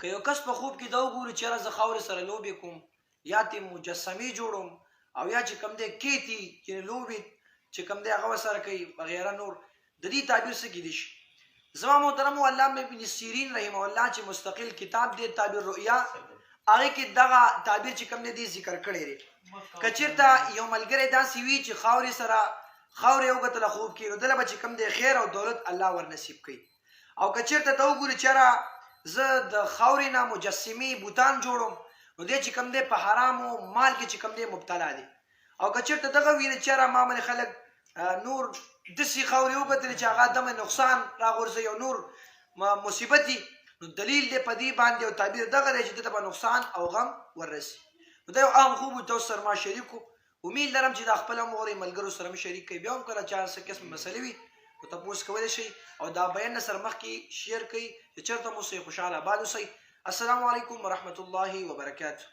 که یو کس په خوب کې دا وګوري چې یاره زه خاورې سره لوبې کوم یا ترې مجسمې جوړوم او یا چې کوم دی کیتي یعنې لوبې چې کوم دی هغه ورسره کوي وغیره نور د دې تعبیر څه کیدی شي زما محترمو علامه ابن سیرین رحمه الله چې مستقل کتاب دی تعبیر رؤیا هغې کې دغه تعبیر چې کوم دی ذکر کړی دی که چېرته یو ملګری داسې وي چې خاورې سره خاورې وکتله خوب کې نو دله به چې کوم دی خیر او دولت الله ور نصیب کوي او که چېرته ته وګوري چې یاره زه د خاورې نه مجسمې بوتان جوړم نو دی چې کوم دی په حرامو مال کې چې کوم دی مبتلا دی او که چېرته دغه ویني چې یاره ما باندې خلک نور داسې خاورې وکتلې چې هغه دمه نقصان راغورځوي او نور مصیبت دي نو دلیل دی په دې باندې او تعبیر دغه دی چې ده ته به نقصان او غم وررسي نو دا یو عام خوب و تاسو سره ما شریک و امید لرم چې دا خپله مغرې ملګرو سره مې شریک کوي بیا هم کله چا څه قسم مسلې وي نو تپوس کولی شئ او دا بیان نه سره مخکې شیر کوئ چې چېرته مو اوسئ خوشحاله آباد اوسئ السلام علیکم ورحمة الله وبرکاته